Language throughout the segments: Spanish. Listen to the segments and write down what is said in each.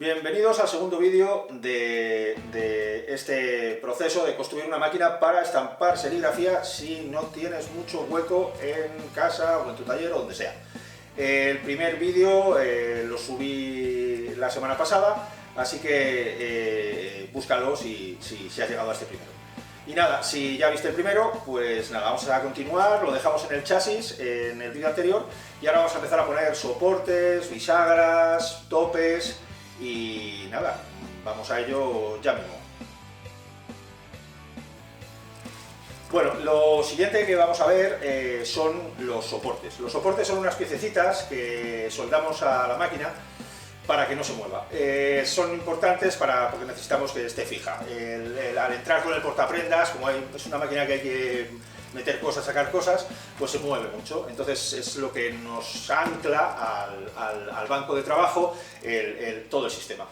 Bienvenidos al segundo vídeo de este proceso de construir una máquina para estampar serigrafía si no tienes mucho hueco en casa o en tu taller o donde sea. El primer vídeo lo subí la semana pasada, así que búscalo si has llegado a este primero. Y nada, si ya viste el primero, pues nada, vamos a continuar, lo dejamos en el chasis, en el vídeo anterior, y ahora vamos a empezar a poner soportes, bisagras, topes. Y nada, vamos a ello ya mismo. Bueno, lo siguiente que vamos a ver son los soportes. Los soportes son unas piececitas que soldamos a la máquina para que no se mueva. Son importantes porque necesitamos que esté fija. Al entrar con el portaprendas, como es una máquina que hay que meter cosas, sacar cosas, pues se mueve mucho. Entonces es lo que nos ancla al banco de trabajo todo el sistema.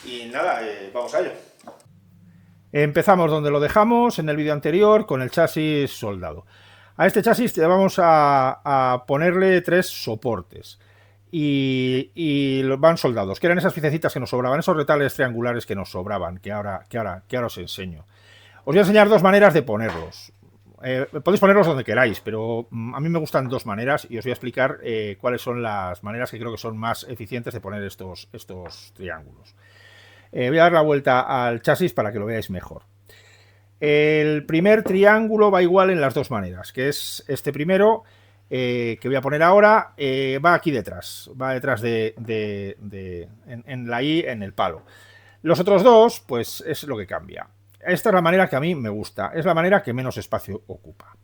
Y nada, vamos a ello. Empezamos donde lo dejamos en el vídeo anterior, con el chasis soldado. A este chasis vamos a ponerle 3 soportes. Y van soldados, que eran esas piececitas que nos sobraban, esos retales triangulares que nos sobraban, que ahora os enseño. Os voy a enseñar 2 maneras de ponerlos. Podéis ponerlos donde queráis, pero a mí me gustan 2 maneras y os voy a explicar cuáles son las maneras que creo que son más eficientes de poner estos triángulos. Voy a dar la vuelta al chasis para que lo veáis mejor. El primer triángulo va igual en las 2 maneras, que es este primero que voy a poner ahora, va aquí detrás, va detrás en la I, en el palo. Los otros 2, pues es lo que cambia. Esta es la manera que a mí me gusta, es la manera que menos espacio ocupa.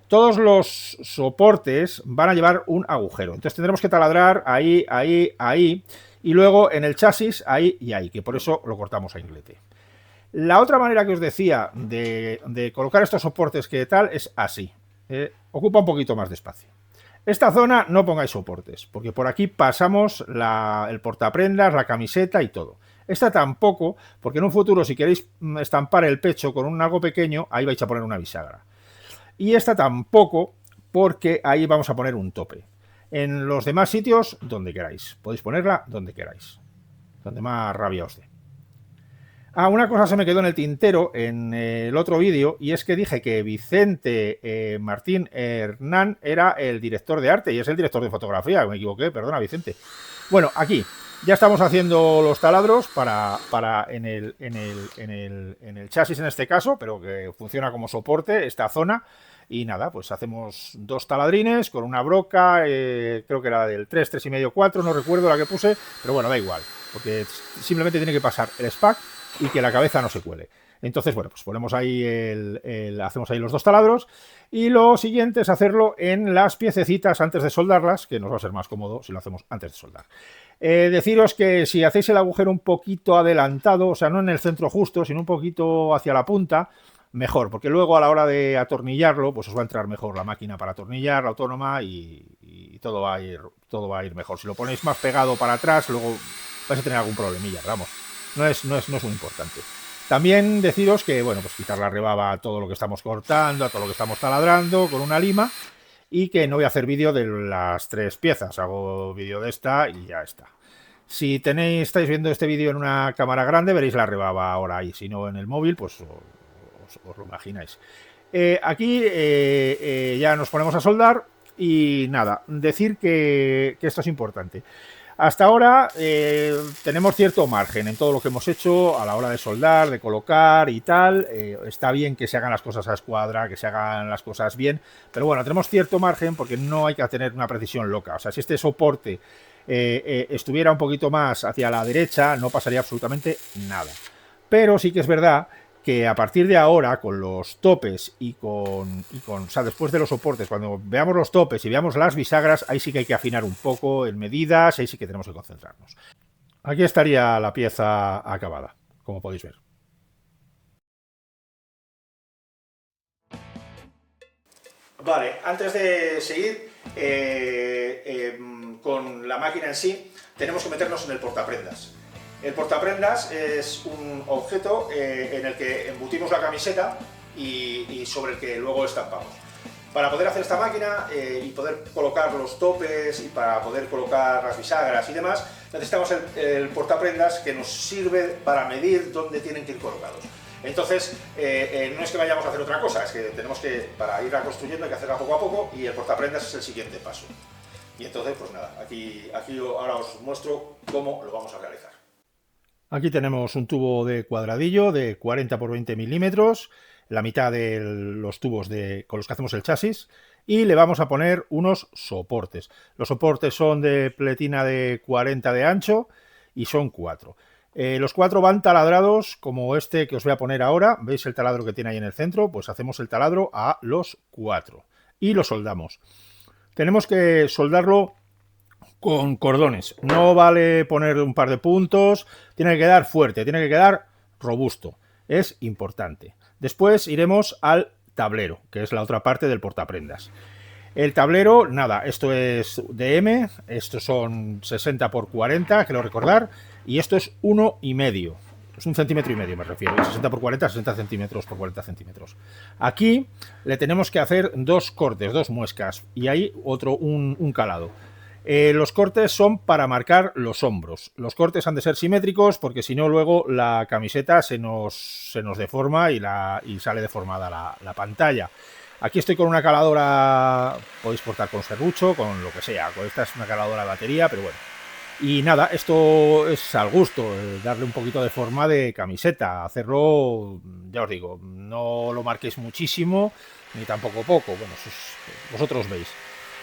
Todos los soportes van a llevar un agujero, entonces tendremos que taladrar ahí, ahí, ahí, y luego en el chasis ahí y ahí, que por eso lo cortamos a inglete. La otra manera que os decía de colocar estos soportes que tal es así, ocupa un poquito más de espacio. Esta zona no pongáis soportes, porque por aquí pasamos el portaprendas, la camiseta y todo. Esta tampoco, porque en un futuro si queréis estampar el pecho con algo pequeño, ahí vais a poner una bisagra. Y esta tampoco, porque ahí vamos a poner un tope. En los demás sitios, donde queráis. Podéis ponerla donde queráis. Donde más rabia os dé. Una cosa se me quedó en el tintero en el otro vídeo, y es que dije que Vicente Martín Hernán era el director de arte, y es el director de fotografía. Me equivoqué, perdona, Vicente. Bueno, aquí ya estamos haciendo los taladros en el chasis en este caso, pero que funciona como soporte esta zona. Y nada, pues hacemos 2 taladrines con una broca, creo que era del 3, 3,5, 4, no recuerdo la que puse, pero bueno, da igual, porque simplemente tiene que pasar el SPAC y que la cabeza no se cuele. Entonces, bueno, pues ponemos ahí hacemos ahí los 2 taladros, y lo siguiente es hacerlo en las piececitas antes de soldarlas, que nos va a ser más cómodo si lo hacemos antes de soldar. Deciros que si hacéis el agujero un poquito adelantado, o sea, no en el centro justo, sino un poquito hacia la punta, mejor, porque luego a la hora de atornillarlo, pues os va a entrar mejor la máquina para atornillar, la autónoma, y todo va a ir mejor. Si lo ponéis más pegado para atrás, luego vais a tener algún problemilla, vamos, no es muy importante. También deciros que, bueno, pues quitar la rebaba a todo lo que estamos cortando, a todo lo que estamos taladrando con una lima, y que no voy a hacer vídeo de las 3 piezas, hago vídeo de esta y ya está. Si estáis viendo este vídeo en una cámara grande, veréis la rebaba ahora ahí, si no en el móvil, pues os lo imagináis. Aquí ya nos ponemos a soldar, y nada, decir que esto es importante. Hasta ahora tenemos cierto margen en todo lo que hemos hecho a la hora de soldar, de colocar y tal. Está bien que se hagan las cosas a escuadra, que se hagan las cosas bien, pero bueno, tenemos cierto margen porque no hay que tener una precisión loca. O sea, si este soporte estuviera un poquito más hacia la derecha, no pasaría absolutamente nada. Pero sí que es verdad que a partir de ahora, con los topes o sea, después de los soportes, cuando veamos los topes y veamos las bisagras, ahí sí que hay que afinar un poco en medidas, ahí sí que tenemos que concentrarnos. Aquí estaría la pieza acabada, como podéis ver. Vale, antes de seguir con la máquina en sí, tenemos que meternos en el portaprendas. El portaprendas es un objeto en el que embutimos la camiseta y sobre el que luego estampamos. Para poder hacer esta máquina y poder colocar los topes y para poder colocar las bisagras y demás, necesitamos el portaprendas que nos sirve para medir dónde tienen que ir colocados. Entonces, no es que vayamos a hacer otra cosa, es que tenemos que, para ir construyendo, hay que hacerla poco a poco, y el portaprendas es el siguiente paso. Y entonces, pues nada, aquí ahora os muestro cómo lo vamos a realizar. Aquí tenemos un tubo de cuadradillo de 40 por 20 milímetros, la mitad de los tubos con los que hacemos el chasis, y le vamos a poner unos soportes. Los soportes son de pletina de 40 de ancho y son 4. Los 4 van taladrados como este que os voy a poner ahora. ¿Veis el taladro que tiene ahí en el centro? Pues hacemos el taladro a los 4 y lo soldamos. Tenemos que soldarlo con cordones. No vale poner un par de puntos. Tiene que quedar fuerte, tiene que quedar robusto. Es importante. Después iremos al tablero, que es la otra parte del portaprendas. El tablero, nada, esto es DM, estos son 60 por 40, quiero recordar, y esto es 1,5. Es 1,5 centímetros, me refiero. 60 por 40, 60 centímetros por 40 centímetros. Aquí le tenemos que hacer 2 cortes, 2 muescas, y ahí un calado. Los cortes son para marcar los hombros. Los cortes han de ser simétricos porque si no luego la camiseta se nos deforma y sale deformada la pantalla. Aquí estoy con una caladora, podéis cortar con serrucho, con lo que sea. Esta es una caladora de batería, pero bueno. Y nada, esto es al gusto, darle un poquito de forma de camiseta, hacerlo, ya os digo, no lo marquéis muchísimo, ni tampoco poco, bueno, vosotros veis.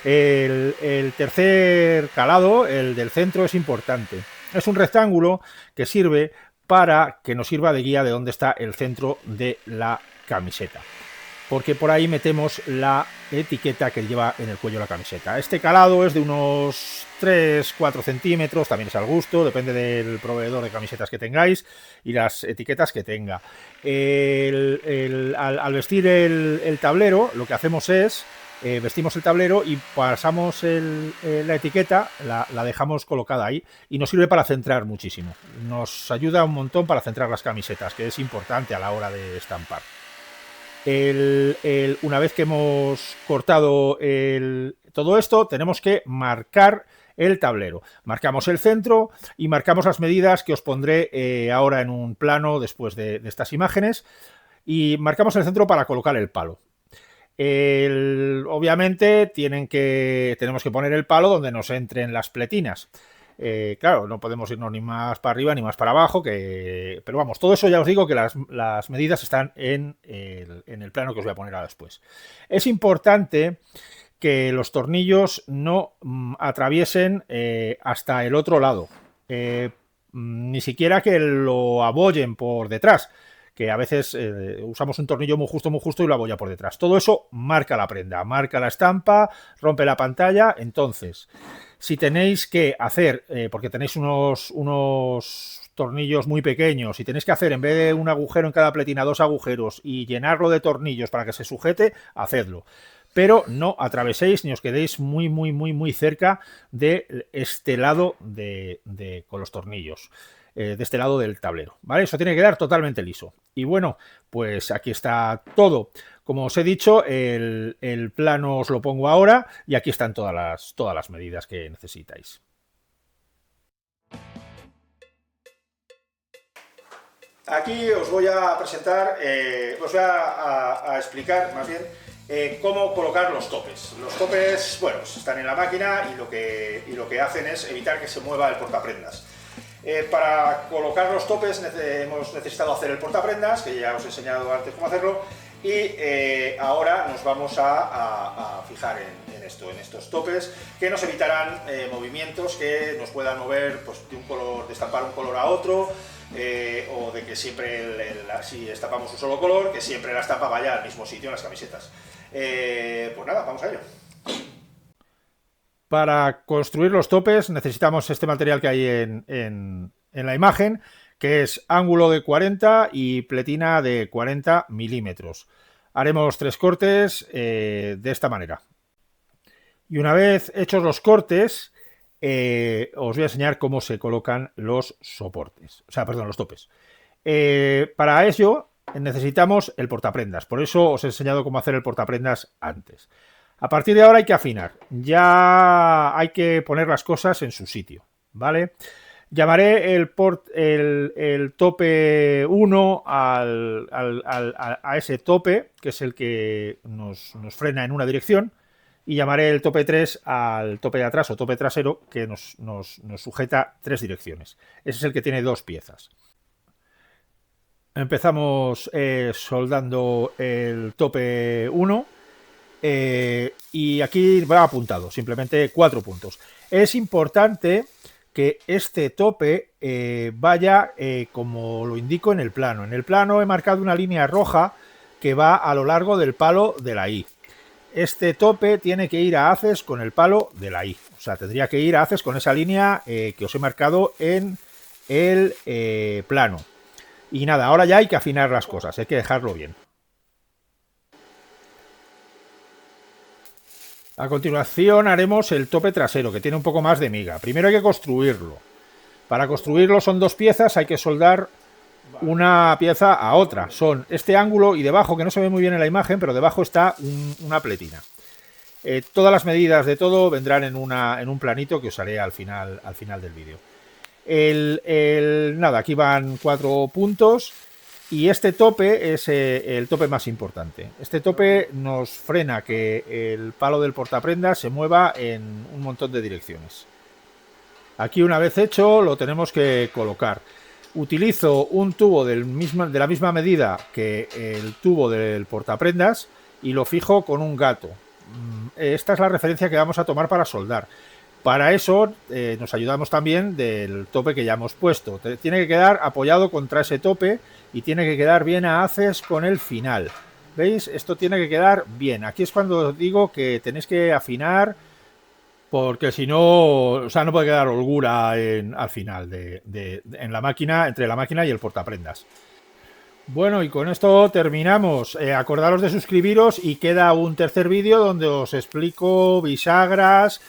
El tercer calado, el del centro, es importante. Es un rectángulo que sirve para que nos sirva de guía de dónde está el centro de la camiseta, porque por ahí metemos la etiqueta que lleva en el cuello la camiseta. Este calado es de unos 3-4 centímetros, también es al gusto, depende del proveedor de camisetas que tengáis y las etiquetas que tenga. Al vestir el tablero, lo que hacemos es vestimos el tablero y pasamos la etiqueta, la dejamos colocada ahí y nos sirve para centrar muchísimo. Nos ayuda un montón para centrar las camisetas, que es importante a la hora de estampar. Una vez que hemos cortado todo esto, tenemos que marcar el tablero. Marcamos el centro y marcamos las medidas que os pondré ahora en un plano después de estas imágenes, y marcamos el centro para colocar el palo. Obviamente tenemos que poner el palo donde nos entren las pletinas. Claro, no podemos irnos ni más para arriba ni más para abajo, pero vamos, todo eso ya os digo que las medidas están en el plano que os voy a poner ahora después. Es importante que los tornillos no atraviesen hasta el otro lado, ni siquiera que lo abollen por detrás, que a veces usamos un tornillo muy justo y lo abolla por detrás. Todo eso marca la prenda, marca la estampa, rompe la pantalla. Entonces, si tenéis que hacer, porque tenéis unos tornillos muy pequeños y tenéis que hacer, en vez de un agujero en cada pletina, 2 agujeros y llenarlo de tornillos para que se sujete, hacedlo. Pero no atraveséis ni os quedéis muy cerca de este lado con los tornillos. De este lado del tablero, ¿vale? Eso tiene que quedar totalmente liso. Y bueno, pues aquí está todo. Como os he dicho, el plano os lo pongo ahora y aquí están todas las medidas que necesitáis. Aquí os voy a presentar, os voy a explicar más bien cómo colocar los topes. Los topes, bueno, están en la máquina y lo que hacen es evitar que se mueva el portaprendas. Para colocar los topes hemos necesitado hacer el portaprendas, que ya os he enseñado antes cómo hacerlo, y ahora nos vamos a fijar en estos topes que nos evitarán movimientos que nos puedan mover, pues, de estampar un color a otro, o de que siempre, si estampamos un solo color, que siempre la estampa vaya al mismo sitio en las camisetas. Pues nada, vamos a ello. Para construir los topes necesitamos este material que hay en la imagen, que es ángulo de 40 y pletina de 40 milímetros. Haremos 3 cortes de esta manera. Y una vez hechos los cortes, os voy a enseñar cómo se colocan los soportes. O sea, perdón, los topes. Para ello necesitamos el portaprendas. Por eso os he enseñado cómo hacer el portaprendas antes. A partir de ahora hay que afinar. Ya hay que poner las cosas en su sitio, ¿vale? Llamaré el tope 1 a ese tope, que es el que nos frena en una dirección, y llamaré el tope 3 al tope de atrás o tope trasero, que nos sujeta 3 direcciones. Ese es el que tiene 2 piezas. Empezamos soldando el tope 1 y aquí va apuntado, simplemente 4 puntos. Es importante que este tope vaya como lo indico en el plano. En el plano he marcado una línea roja que va a lo largo del palo de la I. Este tope tiene que ir a haces con el palo de la I. O sea, tendría que ir a haces con esa línea que os he marcado en el plano. Y nada, ahora ya hay que afinar las cosas, hay que dejarlo bien. A continuación haremos el tope trasero, que tiene un poco más de miga. Primero hay que construirlo. Para construirlo son 2 piezas, hay que soldar una pieza a otra. Son este ángulo y debajo, que no se ve muy bien en la imagen, pero debajo está una pletina. Todas las medidas de todo vendrán en un planito que os haré al final del vídeo. Nada, aquí van 4 puntos y este tope es el tope más importante. Este tope nos frena que el palo del portaprendas se mueva en un montón de direcciones. Aquí, una vez hecho, lo tenemos que colocar. Utilizo un tubo de la misma medida que el tubo del portaprendas y lo fijo con un gato. Esta es la referencia que vamos a tomar para soldar. Para eso nos ayudamos también del tope que ya hemos puesto. Tiene que quedar apoyado contra ese tope y tiene que quedar bien a haces con el final. ¿Veis? Esto tiene que quedar bien. Aquí es cuando os digo que tenéis que afinar, porque si no, o sea, no puede quedar holgura al final en la máquina, entre la máquina y el portaprendas. Bueno, y con esto terminamos. Acordaros de suscribiros y queda un tercer vídeo donde os explico bisagras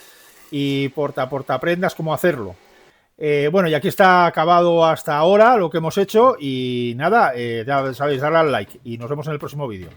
y portaprendas, cómo hacerlo. Bueno, y aquí está acabado hasta ahora lo que hemos hecho y nada, ya sabéis, darle al like y nos vemos en el próximo vídeo.